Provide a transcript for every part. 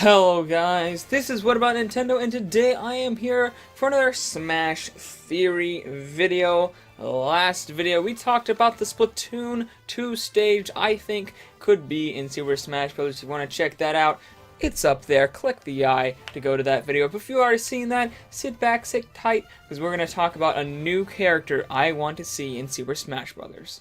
Hello guys, this is What About Nintendo, and today I am here for another Smash Theory video. Last video we talked about the Splatoon 2 stage I think could be in Super Smash Bros. If you want to check that out, it's up there. Click the I to go to that video. But if you've already seen that, sit back, sit tight, because we're going to talk about a new character I want to see in Super Smash Bros.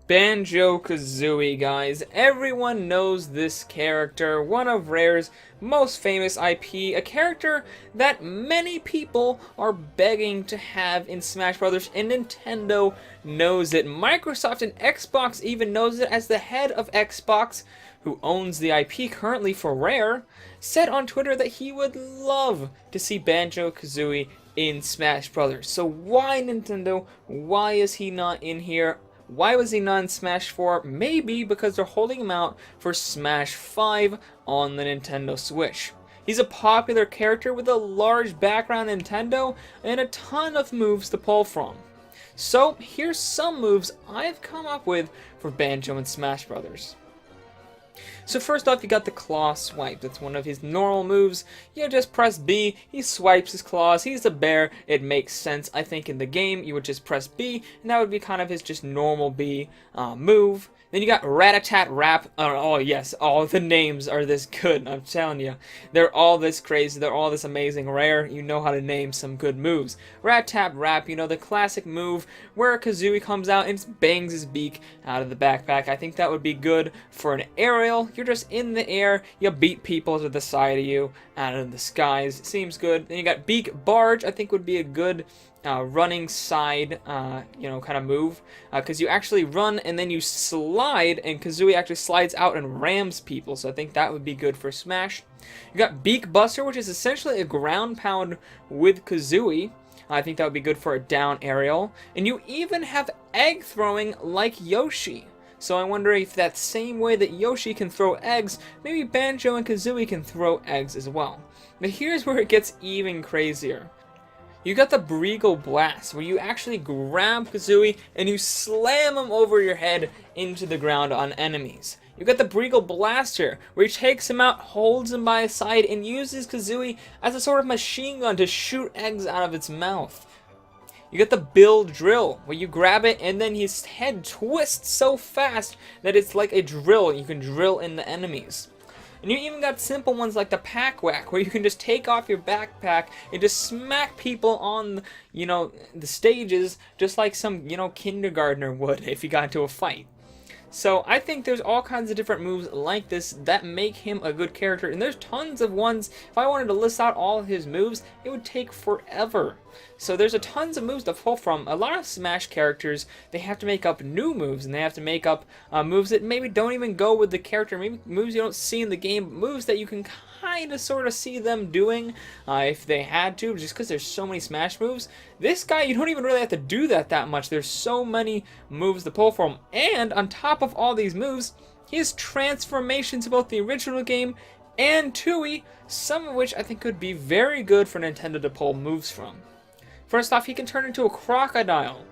Banjo Kazooie, guys. Everyone knows this character, one of Rare's most famous IP, a character that many people are begging to have in Smash Bros. And Nintendo knows it. Microsoft and Xbox even knows it, as the head of Xbox, who owns the IP currently for Rare, said on Twitter that he would love to see Banjo Kazooie in Smash Bros. So why, Nintendo? Why is he not in here? Why was he not in Smash 4? Maybe because they're holding him out for Smash 5 on the Nintendo Switch. He's a popular character with a large background in Nintendo and a ton of moves to pull from. So here's some moves I've come up with for Banjo and Smash Bros. So first off, you got the claw swipe. That's one of his normal moves. You just press B, he swipes his claws. He's a bear. It makes sense. I think in the game, you would just press B, and that would be kind of his just normal B move. Then you got Rat-a-tat-rap. Oh yes, all the names are this good, I'm telling you. They're all this crazy, they're all this amazing. Rare, you know how to name some good moves. Rat-tap-rap, you know, the classic move where Kazooie comes out and bangs his beak out of the backpack. I think that would be good for an aerial. You're just in the air, you beat people to the side of you, out of the skies. It seems good. Then you got Beak Barge, I think would be a good running side, kind of move, because you actually run and then you slide, and Kazooie actually slides out and rams people, so I think that would be good for Smash. You got Beak Buster, which is essentially a ground pound with Kazooie. I think that would be good for a down aerial. And you even have egg throwing like Yoshi. So I wonder if that same way that Yoshi can throw eggs, maybe Banjo and Kazooie can throw eggs as well. But here's where it gets even crazier. You got the Breagle Blast, where you actually grab Kazooie and you slam him over your head into the ground on enemies. You got the Breagle Blaster, where he takes him out, holds him by his side, and uses Kazooie as a sort of machine gun to shoot eggs out of its mouth. You got the Bill Drill, where you grab it and then his head twists so fast that it's like a drill. You can drill in the enemies. And you even got simple ones like the Pack Whack, where you can just take off your backpack and just smack people on, the stages, just like some, kindergartner would if he got into a fight. So I think there's all kinds of different moves like this that make him a good character, and there's tons of ones. If I wanted to list out all of his moves, it would take forever. So there's tons of moves to pull from. A lot of Smash characters, they have to make up new moves, and they have to make up moves that maybe don't even go with the character, maybe moves you don't see in the game, moves that you can kind of sort of see them doing if they had to, just because there's so many Smash moves. This guy, you don't even really have to do that much. There's so many moves to pull from, and on top of all these moves, he has transformations in both the original game and Tooie, some of which I think could be very good for Nintendo to pull moves from. First off, he can turn into a crocodile.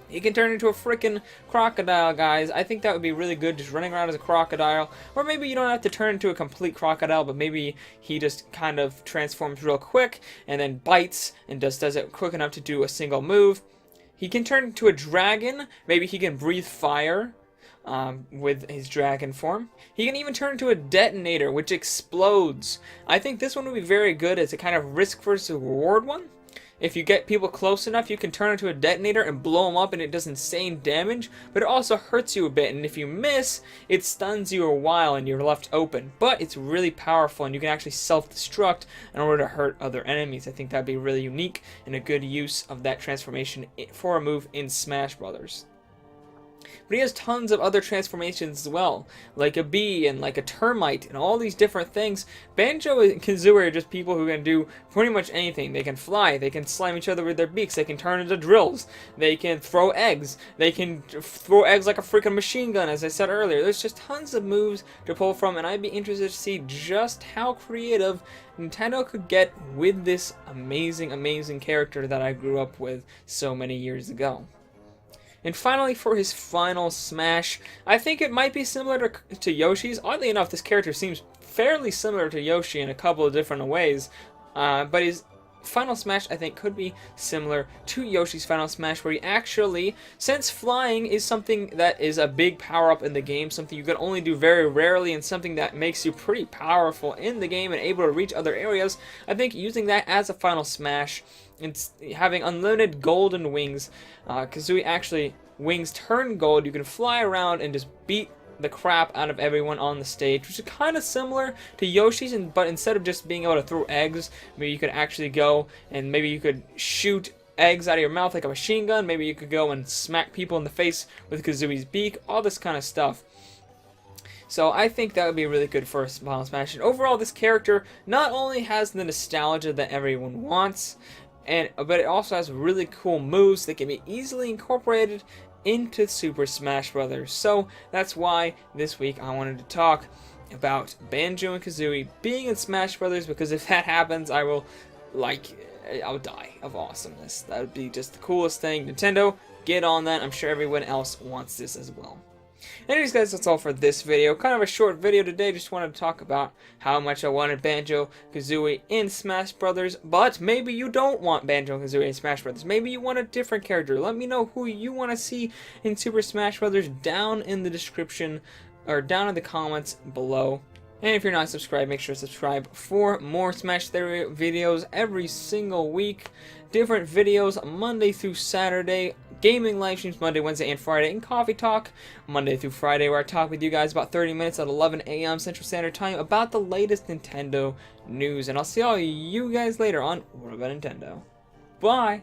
He can turn into a freaking crocodile, guys. I think that would be really good, just running around as a crocodile. Or maybe you don't have to turn into a complete crocodile, but maybe he just kind of transforms real quick and then bites and just does it quick enough to do a single move. He can turn into a dragon. Maybe he can breathe fire with his dragon form. He can even turn into a detonator, which explodes. I think this one would be very good as a kind of risk versus reward one. If you get people close enough, you can turn into a detonator and blow them up, and it does insane damage, but it also hurts you a bit, and if you miss, it stuns you a while and you're left open. But it's really powerful, and you can actually self-destruct in order to hurt other enemies. I think that'd be really unique and a good use of that transformation for a move in Smash Bros. But he has tons of other transformations as well, like a bee and like a termite and all these different things. Banjo and Kazooie are just people who can do pretty much anything. They can fly, they can slam each other with their beaks, they can turn into drills, they can throw eggs, they can throw eggs like a freaking machine gun, as I said earlier. There's just tons of moves to pull from, and I'd be interested to see just how creative Nintendo could get with this amazing, amazing character that I grew up with so many years ago. And finally, for his final smash, I think it might be similar to Yoshi's. Oddly enough, this character seems fairly similar to Yoshi in a couple of different ways, but his final smash, I think, could be similar to Yoshi's final smash, where he actually, since flying is something that is a big power-up in the game, something you can only do very rarely, and something that makes you pretty powerful in the game and able to reach other areas, I think using that as a final smash and having unlimited golden wings, Kazooie actually wings turn gold. You can fly around and just beat the crap out of everyone on the stage, which is kind of similar to Yoshi's, but instead of just being able to throw eggs, maybe you could actually go and maybe you could shoot eggs out of your mouth like a machine gun. Maybe you could go and smack people in the face with Kazooie's beak, all this kind of stuff. So I think that would be really good for a final smash. And overall, this character not only has the nostalgia that everyone wants, but it also has really cool moves that can be easily incorporated into Super Smash Bros. So that's why this week I wanted to talk about Banjo and Kazooie being in Smash Bros. Because if that happens, I'll die of awesomeness. That would be just the coolest thing. Nintendo, get on that. I'm sure everyone else wants this as well. Anyways, guys, that's all for this video. Kind of a short video today. Just wanted to talk about how much I wanted Banjo-Kazooie in Smash Brothers. But maybe you don't want Banjo-Kazooie in Smash Brothers. Maybe you want a different character. Let me know who you want to see in Super Smash Brothers down in the description or down in the comments below. And if you're not subscribed, make sure to subscribe for more Smash Theory videos every single week. Different videos Monday through Saturday. Gaming live streams Monday, Wednesday, and Friday. And Coffee Talk Monday through Friday, where I talk with you guys about 30 minutes at 11 a.m. Central Standard Time about the latest Nintendo news. And I'll see all you guys later on What About Nintendo. Bye!